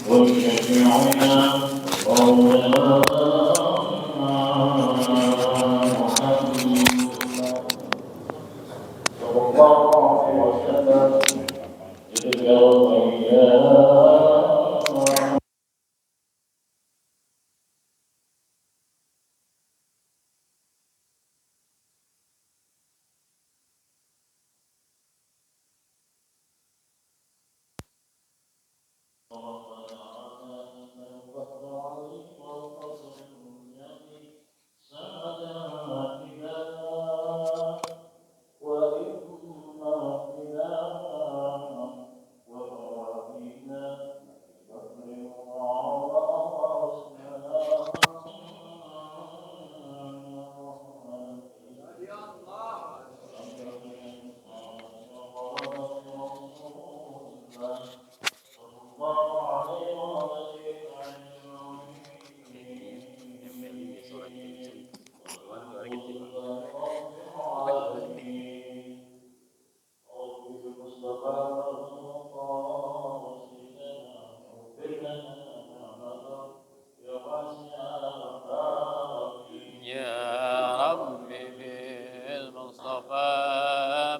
وشفيعنا مولانا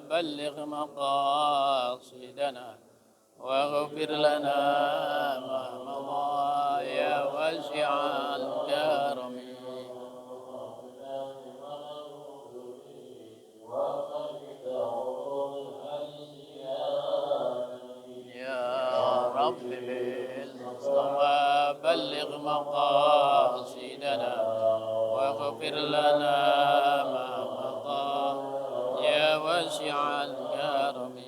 بلغ مقاصدنا واغفر لنا ما مضى يا واسع الكرم يا رب بالمصطفى بلغ مقاصدنا واغفر لنا ما مضى يا واسع الكرم.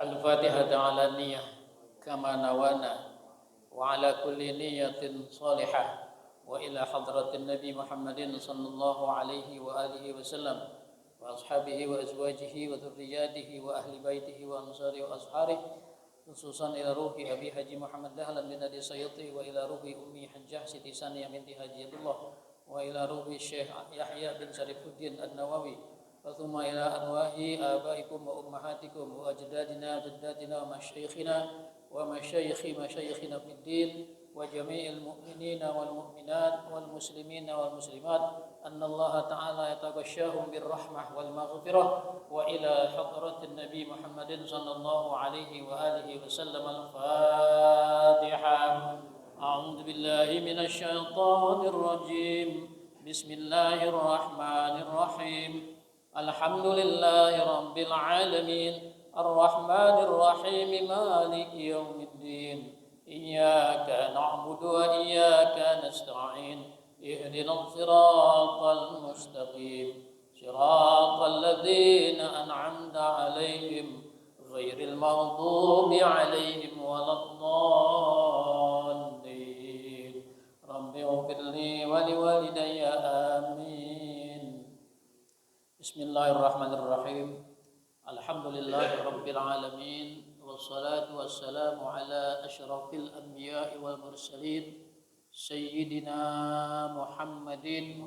الفاتحة على النية كما نوانا وعلى كل نية صالحة وإلى حضرة النبي محمد صلى الله عليه وآله وسلم وأصحابه وأزواجه وذرياته وأهل بيته وأنصاره وأصحابه خصوصا إلى روح أبي حجي محمد دهلا بن أبي سيطي وإلى روح أمي حجاح سيدي سانية بنت حجي الله وإلى روح الشيخ يحيى بن شريف الدين النووي ثم إلى أرواح آبائكم وأمهاتكم وأجدادنا وجداتنا ومشايخنا ومشايخ مشايخنا في الدين وجميع المؤمنين والمؤمنات والمسلمين والمسلمات أن الله تعالى يتغشاهم بالرحمة والمغفرة وإلى حضرة النبي محمد صلى الله عليه وآله وسلم. الفاتحة. أعوذ بالله من الشيطان الرجيم. بسم الله الرحمن الرحيم. الحمد لله رب العالمين الرحمن الرحيم مالك يوم الدين إياك نعبد وإياك نستعين اهدنا الصراط المستقيم صراط الذين أنعمت عليهم غير المغضوب عليهم ولا الضالين. رب اغفر لي ولوالدي آمين. Bismillahirrahmanirrahim. Alhamdulillahi rabbil alamin wassalatu wassalamu ala asyrafil anbiya'i wal mursalin sayyidina Muhammadin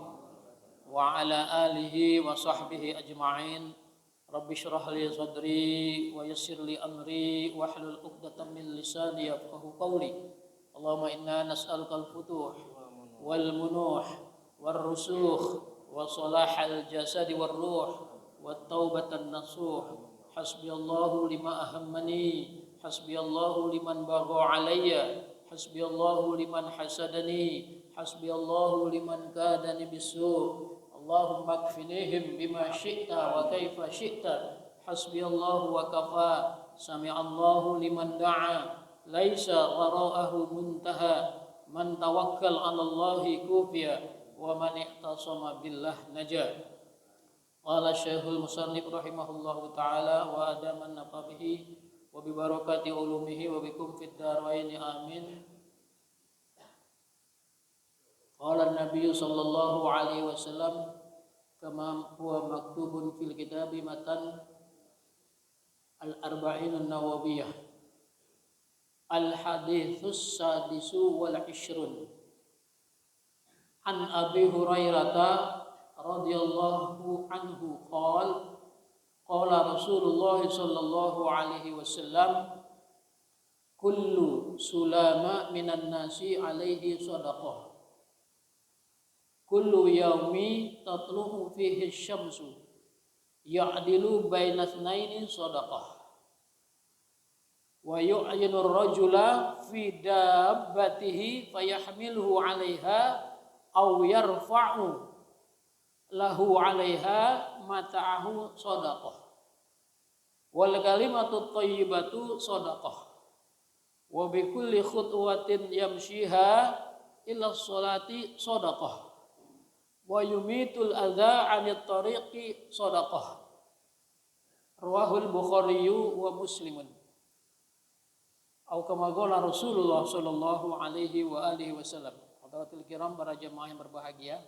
wa ala alihi wa sahbihi ajma'in. Rabbi shrah li sadri wa yassir li amri wahlul 'uqdatam min lisani yafqahu qawli. Allahumma inna nas'aluka al-futuh wal munuh war rusukh wa salahal jasad war ruh wat taubatan nasuh. Hasbiyallahu lima ahammani hasbiyallahu liman bagha alayya hasbiyallahu liman hasadani hasbiyallahu liman kadani bisu. Allahumma kfinihim bima syi'ta wa kaifa syi'ta hasbiyallahu wa kafa. Sami'allahu liman da'a laisa wara'ahu muntaha man tawakkal 'ala Allahi kufiya wa man i'tasama billah najah. Qala Syekhul Musannif rahimahullahu taala wa adaman nafabihi wa bi barakati ulumihi wa bikum fid darain amin. Qala an-nabiy sallallahu alaihi wasallam kama huwa maktubun fil kitabi matan al-arba'in an-nawawiyah. Al-haditsus sadisu wal ishrun an Abi Hurairah radhiyallahu anhu qala qala Rasulullah sallallahu alaihi wasallam kullu sulama minan nasi alaihi sadaqah kullu yaumi tatlu'u fihi syamsu ya'dilu baina tsnaini sadaqah wa yu'yinu ar-rajula fi dabbatihi fayahmiluhu 'alaiha aw yarfa'u lahu 'alaiha mata'ahu sadaqah wal kalimatu thayyibatu sadaqah wa bi kulli khutwatin yamshiha ila sholati sadaqah wa yumitul adza 'anit tariqi sadaqah rawahul Bukhari wa Muslimun. Atau kama qala Rasulullah sallallahu alaihi wa alihi wasallam. Hadratul kiram, para jemaah yang berbahagia,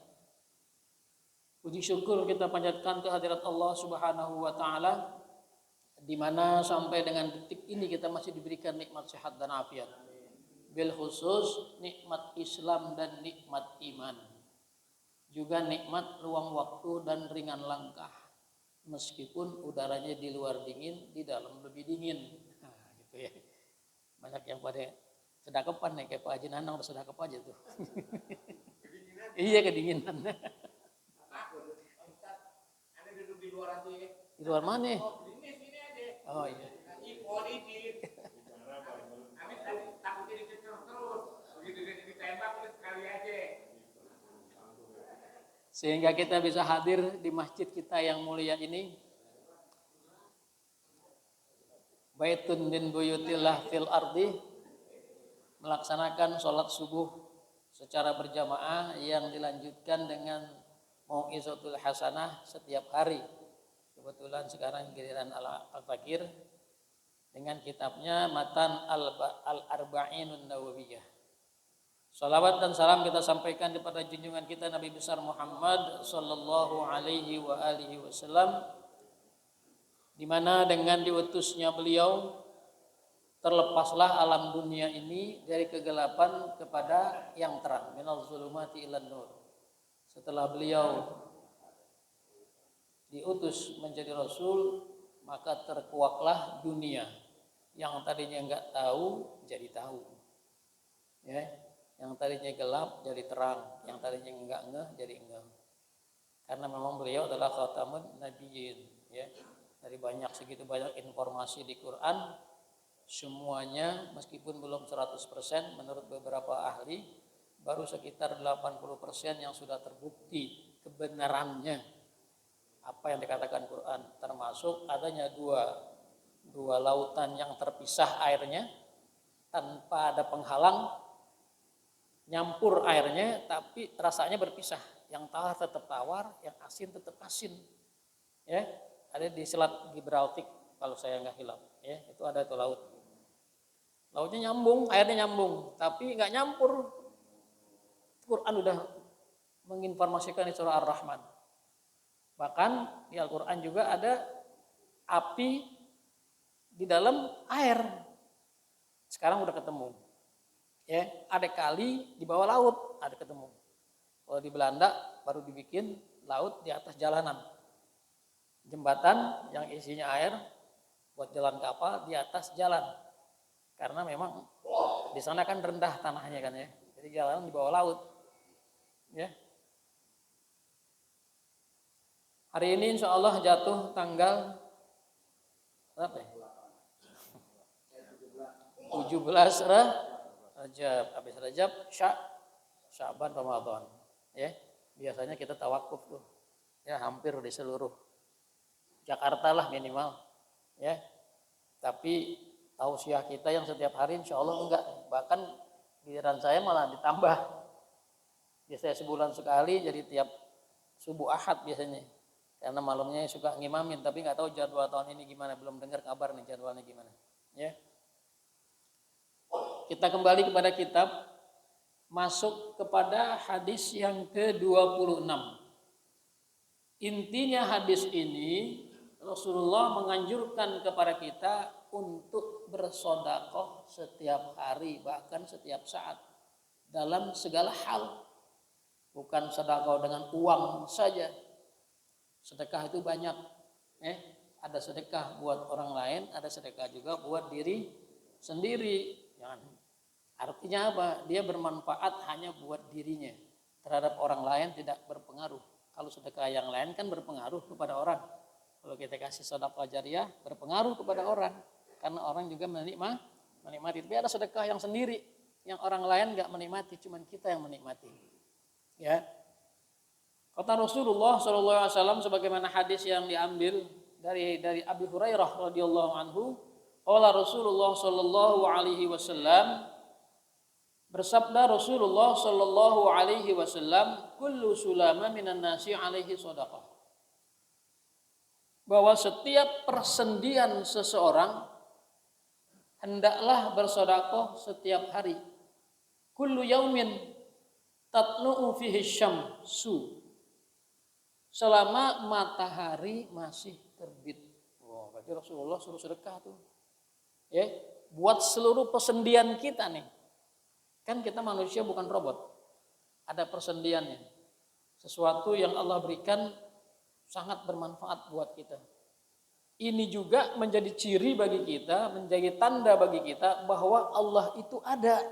puji syukur kita panjatkan kehadirat Allah Subhanahu wa taala di mana sampai dengan detik ini kita masih diberikan nikmat sehat dan afiat. Bil khusus nikmat Islam dan nikmat iman. Juga nikmat ruang waktu dan ringan langkah. Meskipun udaranya di luar dingin, di dalam lebih dingin. Nah, gitu ya. Banyak yang pada sedekapan nih, kayak Pak Haji Nanang udah sedekap aja tuh. Iya, kedinginan. Ada duduk di luar aja. Di luar mana? Oh, sini aja. Oh iya. Amit takutnya dikejar terus. Begitu ditembak terus sekali aja. Sehingga kita bisa hadir di masjid kita yang mulia ini. Baitun min buyutillah fil ardi, melaksanakan sholat subuh secara berjamaah yang dilanjutkan dengan mau'izatul hasanah setiap hari. Kebetulan sekarang giliran Al-Fakir dengan kitabnya Matan Al-Arba'inun Nawawiyah. Salawat dan salam kita sampaikan kepada junjungan kita Nabi besar Muhammad sallallahu alaihi wa alihi wasallam, di mana dengan diutusnya beliau terlepaslah alam dunia ini dari kegelapan kepada yang terang, minal zulumati ilan nur. Setelah beliau diutus menjadi rasul, maka terkuaklah dunia yang tadinya enggak tahu jadi tahu, ya, yang tadinya gelap jadi terang, yang tadinya enggak ngeh jadi ngeh, karena memang beliau adalah khatamun nabiyyin, ya. Dari segitu banyak informasi di Quran, semuanya meskipun belum 100% menurut beberapa ahli, baru sekitar 80% yang sudah terbukti kebenarannya apa yang dikatakan Quran, termasuk adanya dua lautan yang terpisah airnya tanpa ada penghalang, nyampur airnya tapi rasanya berpisah, yang tawar tetap tawar, yang asin tetap asin, ya. Ada di Selat Gibraltar kalau saya nggak hilap, ya, itu ada tuh lautnya nyambung, airnya nyambung, tapi nggak nyampur. Quran udah menginformasikan di surah Ar-Rahman. Bahkan di Al-Quran juga ada api di dalam air. Sekarang udah ketemu, ya. Ada kali di bawah laut, ada ketemu. Kalau di Belanda baru dibikin laut di atas jalanan. Jembatan yang isinya air buat jalan kapal di atas jalan, karena memang di sana kan rendah tanahnya kan, ya, jadi jalan di bawah laut, ya. Hari ini insya Allah jatuh tanggal berapa ya? 17 Rajab, habis Rajab Sya'ban Ramadan, ya. Biasanya kita tawakuf tuh, ya, hampir di seluruh Jakarta lah minimal, ya. Tapi tausiah kita yang setiap hari insya Allah enggak, bahkan giliran saya malah ditambah. Biasanya sebulan sekali, jadi tiap subuh Ahad biasanya, karena malamnya suka ngimamin, tapi nggak tahu jadwal tahun ini gimana, belum dengar kabar nih jadwalnya gimana, ya. Kita kembali kepada kitab, masuk kepada hadis yang ke-26. Intinya hadis ini, Rasulullah menganjurkan kepada kita untuk bersedekah setiap hari, bahkan setiap saat, dalam segala hal. Bukan sedekah dengan uang saja. Sedekah itu banyak. Ada sedekah buat orang lain, ada sedekah juga buat diri sendiri. Jangan. Artinya apa? Dia bermanfaat hanya buat dirinya. Terhadap orang lain tidak berpengaruh. Kalau sedekah yang lain kan berpengaruh kepada orang. Kalau kita kasih sedekah jariyah berpengaruh kepada orang. Karena orang juga menikmati. Tapi ada sedekah yang sendiri. Yang orang lain gak menikmati, cuma kita yang menikmati. Ya. Kata Rasulullah SAW sebagaimana hadis yang diambil dari Abi Hurairah radhiyallahu anhu, qala Rasulullah sallallahu alaihi wasallam, bersabda Rasulullah sallallahu alaihi wasallam, kullu sulama minan nasi alaihi shadaqah. Bahwa setiap persendian seseorang hendaklah bersedekah setiap hari. Kullu yaumin tatlu'u fihi syamsu. Selama matahari masih terbit. Wah, berarti Rasulullah suruh sedekah tuh. Ya, buat seluruh persendian kita nih. Kan kita manusia bukan robot. Ada persendiannya. Sesuatu yang Allah berikan sangat bermanfaat buat kita. Ini juga menjadi ciri bagi kita, menjadi tanda bagi kita bahwa Allah itu ada.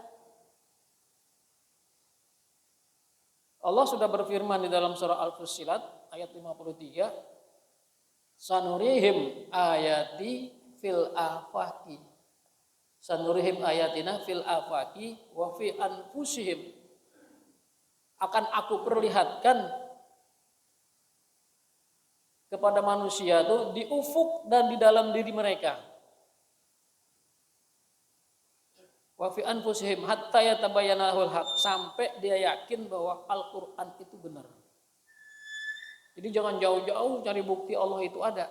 Allah sudah berfirman di dalam surah Al-Fussilat ayat 53, sanurihim ayati fil afaqi. Sanurihim ayatina fil afaqi wa fi anfusihim. Akan aku perlihatkan kepada manusia itu di ufuk dan di dalam diri mereka. Wa fi anfusihim hatta yatabayyana lahul haq, sampai dia yakin bahwa Al-Qur'an itu benar. Jadi jangan jauh-jauh cari bukti Allah itu ada.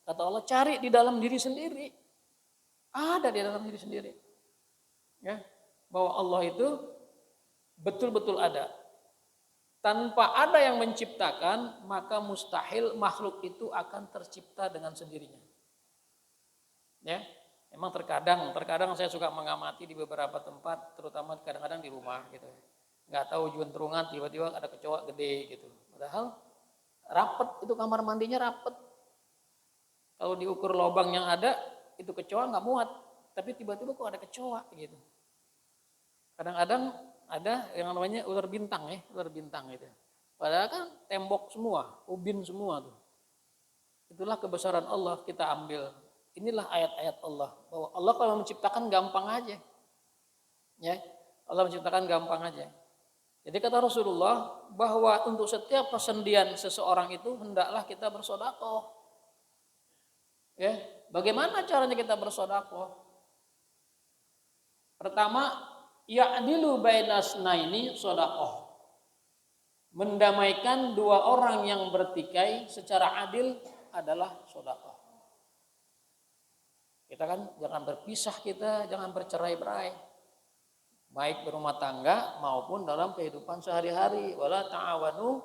Kata Allah, cari di dalam diri sendiri. Ada di dalam diri sendiri. Ya, bahwa Allah itu betul-betul ada. Tanpa ada yang menciptakan, maka mustahil makhluk itu akan tercipta dengan sendirinya. Ya, memang terkadang saya suka mengamati di beberapa tempat, terutama kadang-kadang di rumah gitu. Nggak tahu juntrungan tiba-tiba ada kecoa gede gitu. Padahal rapet itu kamar mandinya rapet. Kalau diukur lubang yang ada, itu kecoa nggak muat. Tapi tiba-tiba kok ada kecoa gitu. Kadang-kadang ada yang namanya ular bintang ya, ular bintang gitu. Padahal kan tembok semua, ubin semua tuh. Itulah kebesaran Allah kita ambil. Inilah ayat-ayat Allah. Bahwa Allah kalau menciptakan gampang aja. Ya, Allah menciptakan gampang aja. Jadi kata Rasulullah bahwa untuk setiap persendian seseorang itu hendaklah kita bersedekah. Ya, bagaimana caranya kita bersedekah? Pertama, ya'dilu bainasnaini sedekah. Mendamaikan dua orang yang bertikai secara adil adalah sedekah. Kita kan jangan berpisah, kita jangan bercerai-berai. Baik berumah tangga maupun dalam kehidupan sehari-hari. Wala ta'awanu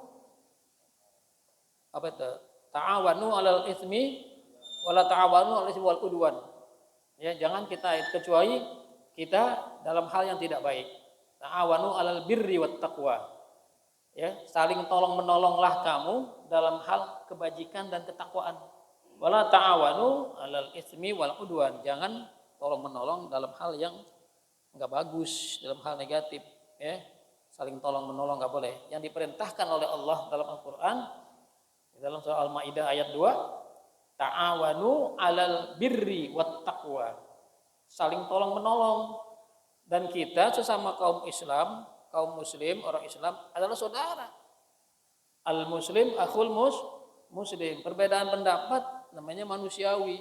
apa itu? Ta'awanu 'alal itsmi wala ta'awanu 'alal itsmi wal udwan. Ya, jangan kita kecuali kita dalam hal yang tidak baik. Ta'awanu 'alal birri wat taqwa. Ya, saling tolong-menolonglah kamu dalam hal kebajikan dan ketakwaan. Wala ta'awanu 'alal itsmi wal udwan. Jangan tolong-menolong dalam hal yang enggak bagus, dalam hal negatif, ya. Saling tolong-menolong enggak boleh. Yang diperintahkan oleh Allah dalam Al-Qur'an di dalam surah Al-Maidah ayat 2, ta'awanu 'alal birri wat taqwa. Saling tolong-menolong. Dan kita sesama kaum Islam, kaum muslim, orang Islam adalah saudara. Al-muslim akhul muslim. Perbedaan pendapat namanya manusiawi.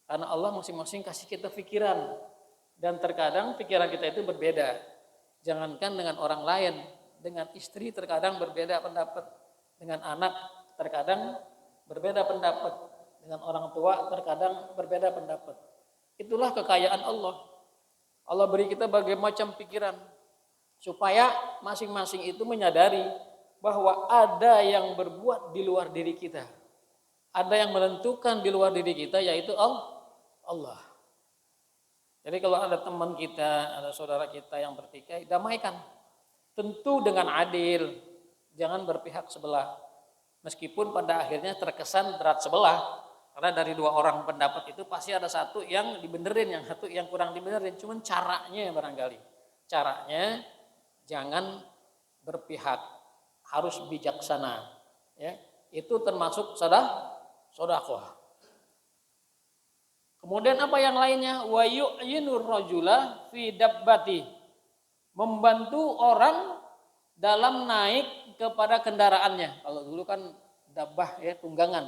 Karena Allah masing-masing kasih kita pikiran. Dan terkadang pikiran kita itu berbeda. Jangankan dengan orang lain, dengan istri terkadang berbeda pendapat, dengan anak terkadang berbeda pendapat, dengan orang tua terkadang berbeda pendapat. Itulah kekayaan Allah. Allah beri kita berbagai macam pikiran supaya masing-masing itu menyadari bahwa ada yang berbuat di luar diri kita. Ada yang menentukan di luar diri kita, yaitu Allah. Jadi kalau ada teman kita, ada saudara kita yang bertikai, damaikan. Tentu dengan adil, jangan berpihak sebelah. Meskipun pada akhirnya terkesan berat sebelah, Karena dari dua orang pendapat itu pasti ada satu yang dibenerin, yang satu yang kurang dibenerin. Cuman caranya barangkali. Caranya jangan berpihak, harus bijaksana. Ya, itu termasuk sedekah. Kemudian apa yang lainnya? Wa yu'yinur rajula fi dabbati. Membantu orang dalam naik kepada kendaraannya. Kalau dulu kan dabbah ya, tunggangan.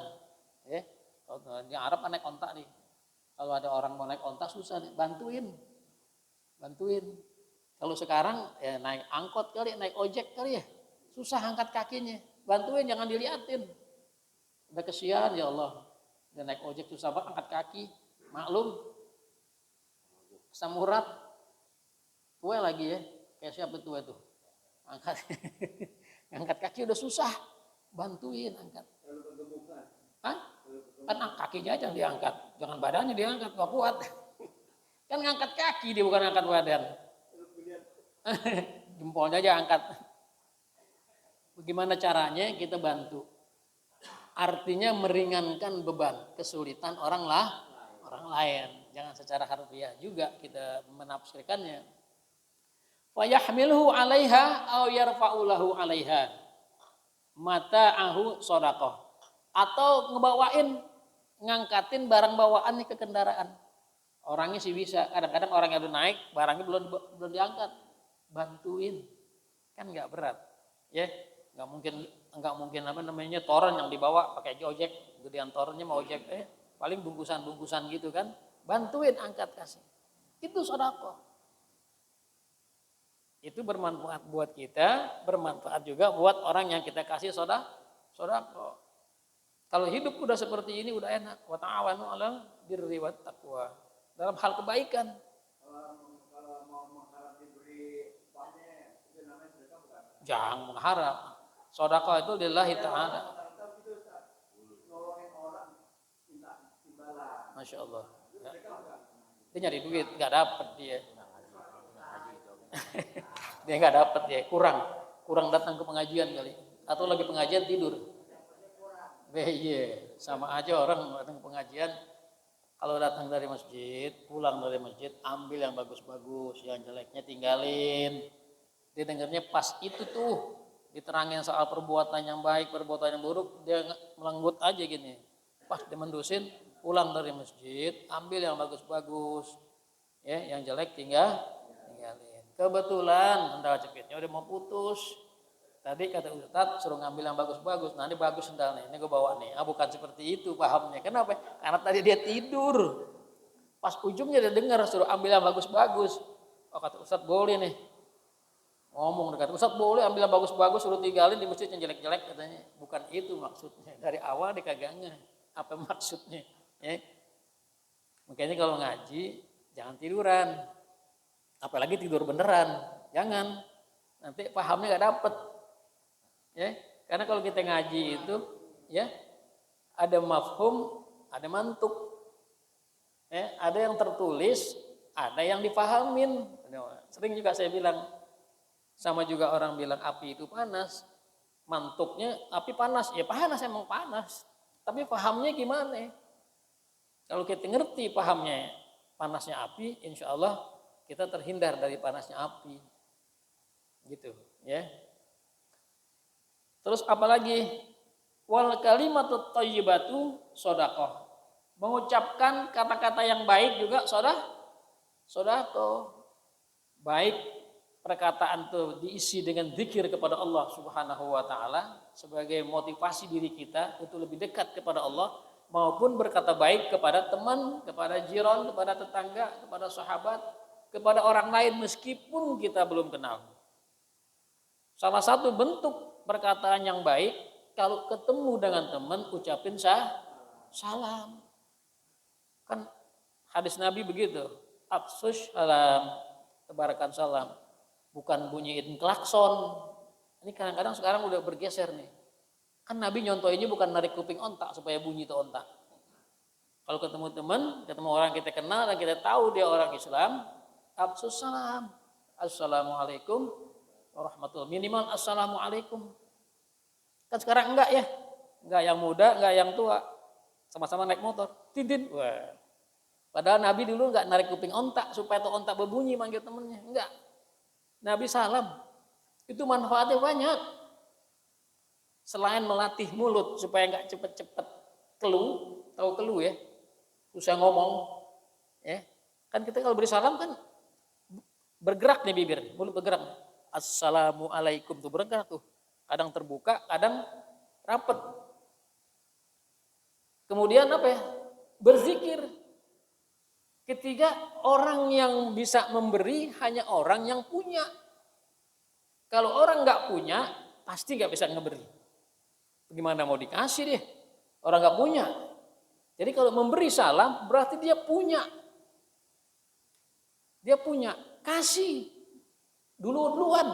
Ya. Kalau di Arab naik onta nih. Kalau ada orang mau naik onta susah nih, bantuin. Kalau sekarang ya naik angkot kali, naik ojek kali ya. Susah angkat kakinya. Bantuin, jangan diliatin. Udah kesian ya Allah. Dia naik ojek susah banget angkat kaki. Maklum. Samurat. Tua lagi ya. Kayak siapa tua tuh? Angkat kaki udah susah. Bantuin angkat. Hah? Kan kakinya aja diangkat, jangan badannya diangkat, gak kuat. Kan ngangkat kaki dia, bukan angkat badan. Jempolnya aja angkat. Bagaimana caranya kita bantu? Artinya meringankan beban, kesulitan orang lain. Jangan secara harfiah juga kita menafsirkannya. Fayahmilhu 'alaiha aw yarfa'u lahu 'alaiha. Mata'ahu shadaqah. Atau ngebawain, ngangkatin barang bawaan ke kendaraan. Orangnya sih bisa, kadang-kadang orang yang udah naik, barangnya belum diangkat, bantuin, kan nggak berat, ya, nggak mungkin apa namanya toren yang dibawa pakai ojek, gedean torennya mau ojek, paling bungkusan gitu kan, bantuin angkat kasih, itu sedekah. Itu bermanfaat buat kita, bermanfaat juga buat orang yang kita kasih sedekah. Kalau hidup udah seperti ini udah enak. Wa ta'awanu 'alal birri wat taqwa. Dalam hal kebaikan. Kalau mau mengharap diberi upahnya itu namanya sedekah bukan? Jangan mengharap. Sedekah itu lillahi ta'ala. Nolongin orang minta imbalan. Masya Allah. Ya. Dia nyari duit, nggak dapet dia. Dia nggak dapet dia, kurang datang ke pengajian kali. Atau lagi pengajian tidur. Iya, sama aja orang datang ke pengajian, kalau datang dari masjid, pulang dari masjid, ambil yang bagus-bagus, yang jeleknya tinggalin. Dia dengarnya pas itu tuh, diterangin soal perbuatan yang baik, perbuatan yang buruk, dia melenggut aja gini. Pas dia mendusin, pulang dari masjid, ambil yang bagus-bagus, ya, yang jelek tinggalin. Kebetulan sendal jepitnya udah mau putus. Tadi kata Ustadz suruh ngambil yang bagus-bagus, nah ini bagus sendalnya, ini gue bawa nih. Bukan seperti itu pahamnya. Kenapa? Karena tadi dia tidur. Pas ujungnya dia dengar suruh ambil yang bagus-bagus. Oh kata Ustadz boleh nih. Ngomong dekat Ustadz boleh ambil yang bagus-bagus suruh tinggalin di masjid yang jelek-jelek katanya. Bukan itu maksudnya. Dari awal dia kagak ngerti apa maksudnya. Ya. Makanya kalau ngaji jangan tiduran. Apalagi tidur beneran. Jangan. Nanti pahamnya gak dapet. Ya, karena kalau kita ngaji itu ya ada mafhum, ada mantuk. Ya, ada yang tertulis, ada yang dipahamin. Sering juga saya bilang, sama juga orang bilang api itu panas. Mantuknya api panas, ya panas emang panas. Tapi pahamnya gimana? Kalau kita ngerti pahamnya panasnya api, insya Allah kita terhindar dari panasnya api. Gitu, ya. Terus apalagi wal kalimatut thayyibatu shadaqah. Mengucapkan kata-kata yang baik juga sedekah. Baik perkataan itu diisi dengan zikir kepada Allah Subhanahu wa taala sebagai motivasi diri kita untuk lebih dekat kepada Allah, maupun berkata baik kepada teman, kepada jiran, kepada tetangga, kepada sahabat, kepada orang lain meskipun kita belum kenal. Salah satu bentuk perkataan yang baik, kalau ketemu dengan teman ucapin salam. Kan hadis Nabi begitu, afsus salam, tebarkan salam, bukan bunyiin klakson. Ini kadang-kadang sekarang udah bergeser nih. Kan Nabi nyontohinnya bukan narik kuping ontak supaya bunyi itu ontak. Kalau ketemu teman, ketemu orang kita kenal dan kita tahu dia orang Islam, afsus salam, assalamualaikum warahmatullahi, minimal assalamualaikum. Kan sekarang enggak ya, enggak yang muda, enggak yang tua. sama-sama naik motor, tidin, wah. Padahal Nabi dulu nggak narik kuping ontak supaya tuh ontak berbunyi manggil temennya, enggak. Nabi salam, itu manfaatnya banyak. Selain melatih mulut supaya nggak cepet-cepet keluh, tahu keluh ya, susah ngomong, ya. Kan kita kalau beri salam kan bergerak nih bibir, mulut bergerak. Assalamualaikum tuh bergerak tuh, kadang terbuka, kadang rapet. Kemudian apa ya? Berzikir. Ketiga, orang yang bisa memberi hanya orang yang punya. Kalau orang nggak punya, pasti nggak bisa ngeberi. Gimana mau dikasih deh? Orang nggak punya. Jadi kalau memberi salam, berarti dia punya. Dia punya. Kasih. Duluan.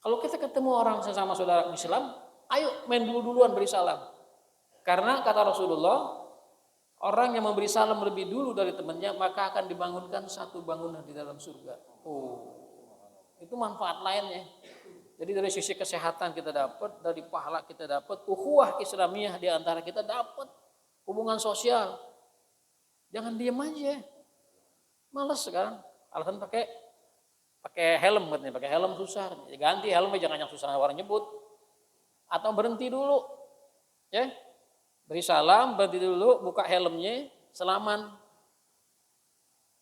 Kalau kita ketemu orang sesama saudara Islam, ayo main duluan beri salam. Karena kata Rasulullah, orang yang memberi salam lebih dulu dari temannya, maka akan dibangunkan satu bangunan di dalam surga. Itu manfaat lainnya. Jadi dari sisi kesehatan kita dapat, dari pahala kita dapat, ukhuwah Islamiyah di antara kita dapat, hubungan sosial. Jangan diem aja. Males sekarang. Alasan pakai helm katanya, pakai helm susah. Ganti helmnya, jangan yang susah orang nyebut. Atau berhenti dulu. Ya. Beri salam, berhenti dulu, buka helmnya, salaman.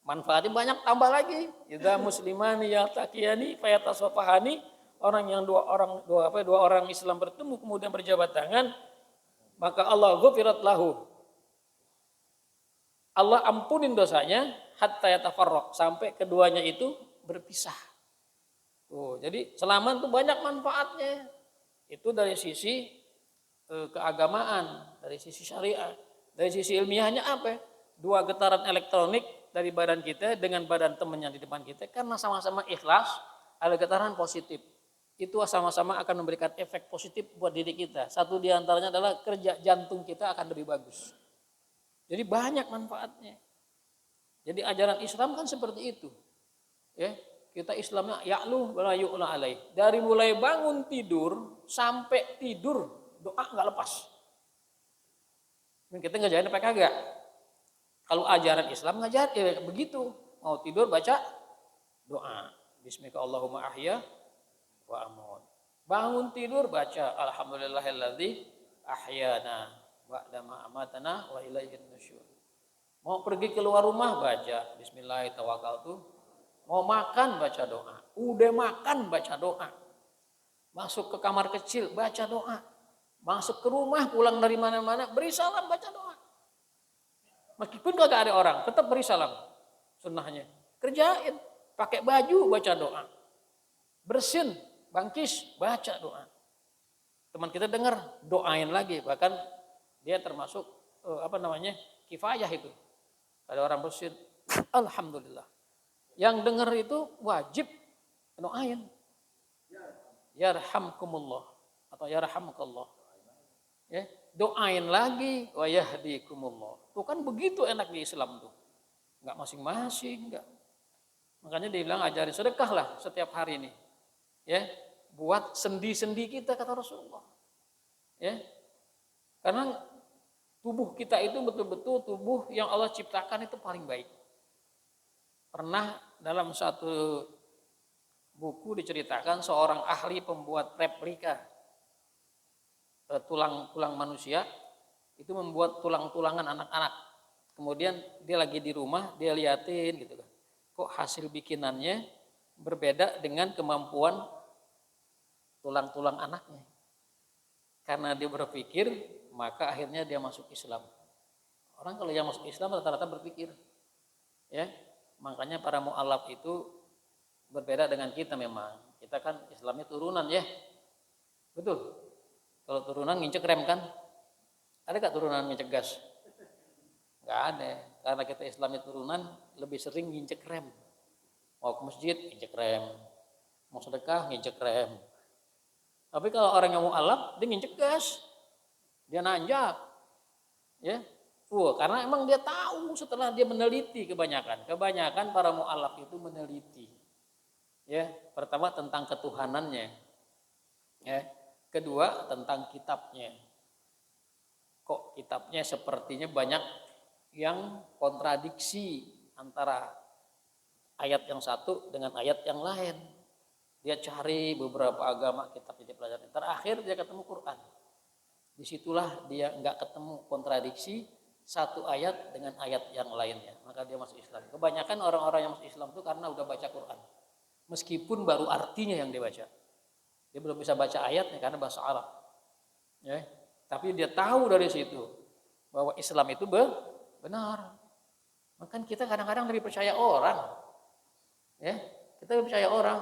Manfaatnya banyak, tambah lagi. Idza muslimani yaltaqiyani fayatasafahani, orang yang dua orang Islam bertemu kemudian berjabat tangan, maka Allah ghufirat lahu. Allah ampunin dosanya hatta yatafarraq, sampai keduanya itu berpisah. Jadi salaman itu banyak manfaatnya. Itu dari sisi keagamaan, dari sisi syariah, dari sisi ilmiahnya apa? Dua getaran elektronik dari badan kita dengan badan teman yang di depan kita, karena sama-sama ikhlas, ada getaran positif. Itu sama-sama akan memberikan efek positif buat diri kita. Satu diantaranya adalah kerja jantung kita akan lebih bagus. Jadi banyak manfaatnya. Jadi ajaran Islam kan seperti itu. Ya, kita Islamnya ya'lu wa la yu'la alaih. Dari mulai bangun tidur sampai tidur, doa nggak lepas. Kita ngajarin apa kagak? Kalau ajaran Islam ngajar ya begitu. Mau tidur baca doa. Bismika Allahumma ahya wa amut. Bangun tidur baca alhamdulillahilladzi ahyana ba'da ma amatana wa ilaihin nusyur. Mau pergi keluar rumah baca bismillahirrahmanirrahim. Mau makan baca doa. Udah makan baca doa. Masuk ke kamar kecil baca doa. Masuk ke rumah, pulang dari mana-mana, beri salam, baca doa. Meskipun kagak ada orang, tetap beri salam. Sunnahnya. Kerjain, pakai baju, baca doa. Bersin, bangkis, baca doa. Teman kita dengar, doain lagi. Bahkan dia termasuk kifayah itu. Ada orang bersin, alhamdulillah. Yang dengar itu wajib doain. Yarhamkumullah atau yarhamukallah. Ya, doain lagi wa yahdikumullah. Tuh kan begitu enak di Islam tuh. Enggak masing-masing, enggak. Makanya dia bilang ajarin sedekah lah setiap hari ini. Ya, buat sendi-sendi kita kata Rasulullah. Ya. Karena tubuh kita itu betul-betul tubuh yang Allah ciptakan itu paling baik. Pernah dalam satu buku diceritakan seorang ahli pembuat replika tulang manusia, itu membuat tulang-tulangan anak-anak. Kemudian dia lagi di rumah, dia liatin gitu kan. Kok hasil bikinannya berbeda dengan kemampuan tulang-tulang anaknya. Karena dia berpikir, maka akhirnya dia masuk Islam. Orang kalau yang masuk Islam rata-rata berpikir. Ya, makanya para mu'alaf itu berbeda dengan kita memang. Kita kan Islamnya turunan ya. Betul. Kalau turunan nginjek rem kan? Ada gak turunan nginjek gas? Gak ada. Karena kita Islamnya turunan lebih sering nginjek rem. Mau ke masjid nginjek rem. Mau sedekah nginjek rem. Tapi kalau orang yang mau alaf dia nginjek gas. Dia nanjak. Ya. Karena emang dia tahu setelah dia meneliti kebanyakan. Kebanyakan para mu'alaf itu meneliti. Ya, pertama tentang ketuhanannya. Ya. Kedua tentang kitabnya. kok kitabnya sepertinya banyak yang kontradiksi antara ayat yang satu dengan ayat yang lain. Dia cari beberapa agama kitab yang dipelajari. Terakhir dia ketemu Quran. Disitulah dia nggak ketemu kontradiksi satu ayat dengan ayat yang lainnya. Maka dia masuk Islam. Kebanyakan orang-orang yang masuk Islam itu karena udah baca Quran. Meskipun baru artinya yang dia baca. Dia belum bisa baca ayatnya karena bahasa Arab. Ya. Tapi dia tahu dari situ bahwa Islam itu benar. Maka kita kadang-kadang lebih percaya orang. Ya, kita lebih percaya orang.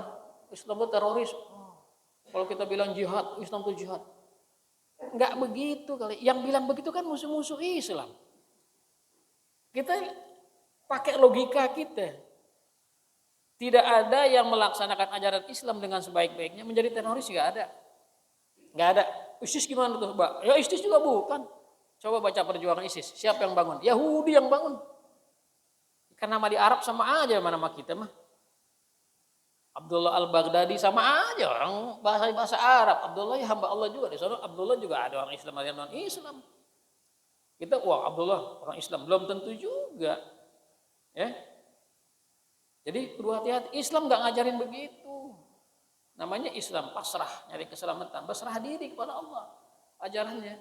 Islam itu teroris. Kalau kita bilang jihad, Islam itu jihad. Enggak begitu kali. Yang bilang begitu kan musuh-musuh Islam. Kita pakai logika kita. Tidak ada yang melaksanakan ajaran Islam dengan sebaik-baiknya menjadi teroris, enggak ada. Enggak ada. ISIS gimana tuh, Mbak? Ya ISIS juga bukan. Coba baca perjuangan ISIS. Siapa yang bangun? Yahudi yang bangun. Karena nama di Arab sama aja sama nama kita mah. Abdullah al-Baghdadi sama aja orang bahasa Arab. Abdullah ya hamba Allah juga. Di sana Abdullah juga ada orang Islam, ada yang non Islam. Kita wah Abdullah orang Islam belum tentu juga. Ya. Jadi perlu hati-hati. Islam nggak ngajarin begitu. Namanya Islam pasrah, nyari keselamatan, berserah diri kepada Allah. Ajarannya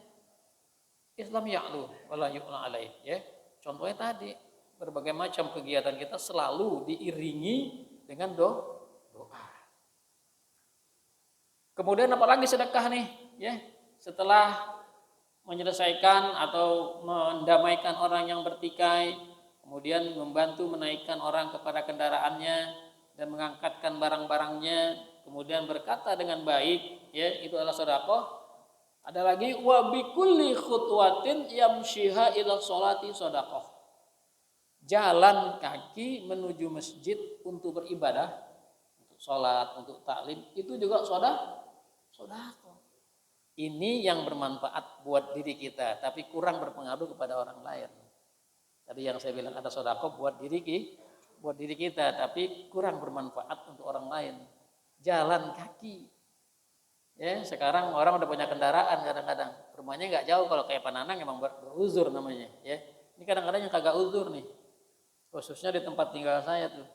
Islam ya'lu wala yu'la alaih, ya. Contohnya tadi, berbagai macam kegiatan kita selalu diiringi dengan doa. Kemudian apalagi sedekah nih, ya. Setelah menyelesaikan atau mendamaikan orang yang bertikai, kemudian membantu menaikkan orang kepada kendaraannya dan mengangkatkan barang-barangnya, kemudian berkata dengan baik, ya, itu adalah sedekah. Ada lagi wa bikulli khutwatin yamshiha ila sholati sedekah. Jalan kaki menuju masjid untuk beribadah, untuk sholat, untuk taklim, itu juga sedekah. Ini yang bermanfaat buat diri kita, tapi kurang berpengaruh kepada orang lain. Tadi yang saya bilang ada sedekah buat diri kita, tapi kurang bermanfaat untuk orang lain. Jalan kaki. Ya, sekarang orang udah punya kendaraan kadang-kadang. Rumahnya nggak jauh, kalau kayak Pananang emang beruzur namanya, ya. Ini kadang-kadang yang kagak uzur nih. Khususnya di tempat tinggal saya tuh.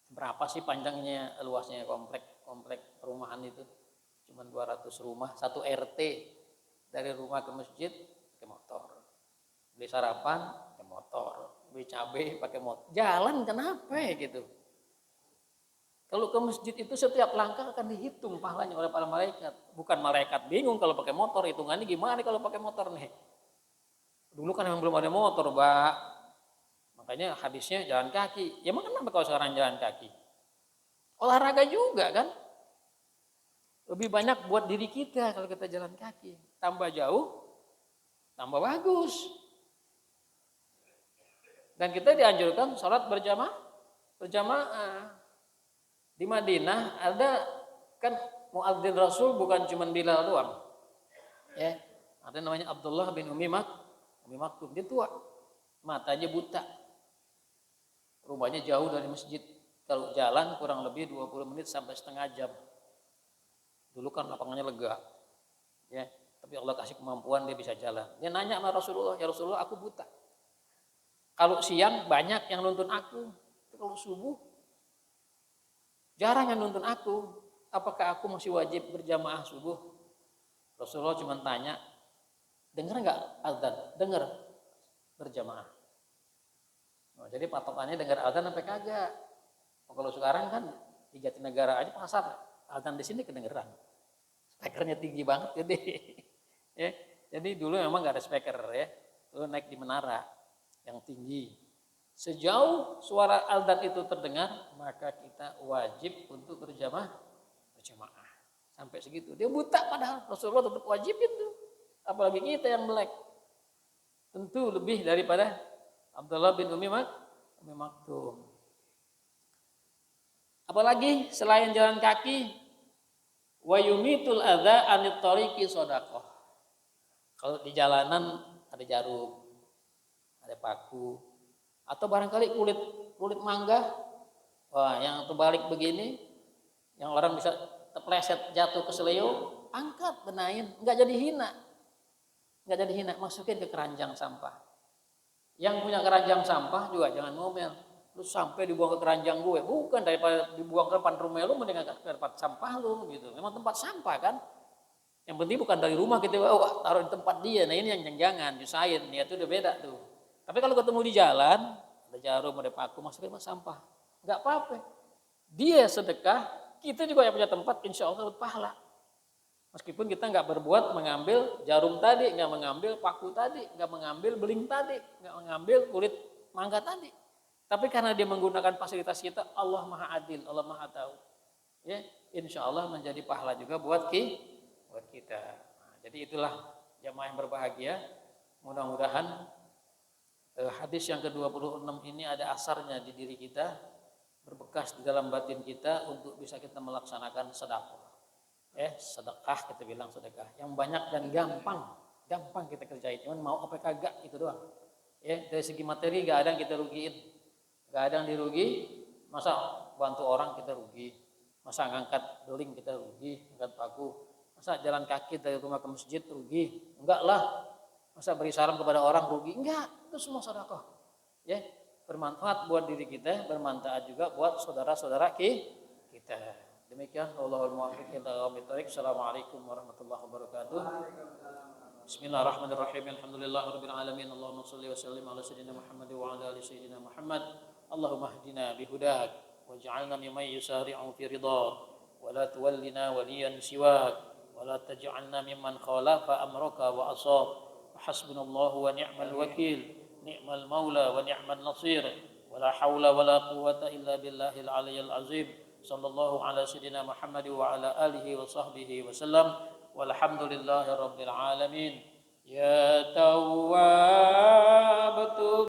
Berapa sih panjangnya, luasnya komplek perumahan itu? Cuma 200 rumah, satu RT. Dari rumah ke masjid pakai motor. Beli sarapan pakai motor, beli cabai pakai motor. Jalan kenapa ya gitu? Kalau ke masjid itu setiap langkah akan dihitung pahalanya oleh para malaikat. Bukan malaikat bingung kalau pakai motor, hitungannya gimana kalau pakai motor nih. Dulu kan memang belum ada motor, Mbak. Makanya hadisnya jalan kaki. Ya emang kenapa kalau sekarang jalan kaki? Olahraga juga kan. Lebih banyak buat diri kita kalau kita jalan kaki. Tambah jauh, tambah bagus. Dan kita dianjurkan sholat berjamaah. Di Madinah ada kan muadzin Rasul bukan cuma Bilal doang. Ya, ada namanya Abdullah bin Umi Maktum. Dia tua, matanya buta. Rumahnya jauh dari masjid. Kalau jalan kurang lebih 20 menit sampai setengah jam. Dulu kan lapangannya lega. Ya, tapi Allah kasih kemampuan dia bisa jalan. Dia nanya sama Rasulullah, "Ya Rasulullah, aku buta. Kalau siang banyak yang nuntun aku, kalau subuh jarang yang nuntun aku. Apakah aku masih wajib berjamaah subuh?" Rasulullah cuma tanya, "Dengar nggak azan?" "Dengar." "Berjamaah." Nah, jadi patokannya dengar azan sampai kagak. Kalau sekarang kan di Jatinegara aja pasar azan di sini kedengeran. Spekernya tinggi banget jadi. Ya, jadi dulu memang nggak ada speaker ya. Dulu naik di menara yang tinggi. Sejauh suara azan itu terdengar, maka kita wajib untuk berjamaah. Sampai segitu. Dia buta padahal Rasulullah tetap wajibin tuh. Apalagi kita yang melek. Tentu lebih daripada Abdullah bin Umi Maktum. Apalagi selain jalan kaki, wa yumitul adza anit tariqi shadaqah. Kalau di jalanan ada jarum, ada paku, atau barangkali kulit mangga, wah yang terbalik begini, yang orang bisa terpleset jatuh ke seleo, angkat benain, nggak jadi hina. nggak jadi hina, masukin ke keranjang sampah. Yang punya keranjang sampah juga jangan ngomel, lu sampai dibuang ke keranjang gue, bukan, daripada dibuang ke depan rumah lu mending ke tempat sampah lu gitu. Memang tempat sampah kan, yang penting bukan dari rumah kita taruh di tempat dia. Nah ini yang jangan nyusahin, niat itu udah beda tuh. Tapi kalau ketemu di jalan, ada jarum, ada paku, masukin ke sampah, nggak apa-apa. Dia sedekah, kita juga yang punya tempat, insya Allah dapat pahala. Meskipun kita nggak berbuat mengambil jarum tadi, nggak mengambil paku tadi, nggak mengambil beling tadi, nggak mengambil kulit mangga tadi. Tapi karena dia menggunakan fasilitas kita, Allah Maha Adil, Allah Maha Tahu. Ya, insya Allah menjadi pahala juga buat kita. Nah, jadi itulah jamaah yang berbahagia. Mudah-mudahan hadis yang ke-26 ini ada asarnya di diri kita, berbekas di dalam batin kita untuk bisa kita melaksanakan sedekah. Sedekah kita bilang sedekah yang banyak dan gampang kita kerjain. Cuman mau apa kagak itu doang. Dari segi materi gak ada yang kita rugiin, gak ada yang dirugi. Masa bantu orang kita rugi, masa ngangkat beling kita rugi, ngangkat paku, masa jalan kaki dari rumah ke masjid rugi, enggak lah. Masa beri salam kepada orang rugi, enggak. Itu semua sedekah. Bermanfaat buat diri kita, bermanfaat juga buat saudara-saudara kita. Demikian, Allahul muwaffiq ila aqwamit thoriq. Assalamualaikum warahmatullahi wabarakatuh. Bismillahirrahmanirrahim. Alhamdulillahirabbil alamin. Allahumma shalli wa sallim ala sayyidina Muhammad wa ala ali sayyidina Muhammad. Allahumma hdina bihudak waj'alna mimman yusari'u fi ridha wa la tuwallina waliyan siwak wa la taj'alna mimman khalafa amraka wa asab. Hasbunallahu wa ni'mal wakil, ni'mal maula wa ni'man nasir. Wa la haula wa la quwwata illa billahil aliyyil azim. Sallallahu ala sayyidina Muhammad wa ala alihi wa sahbihi wa sallam. Walhamdulillahi rabbil alamin. Ya Tawwab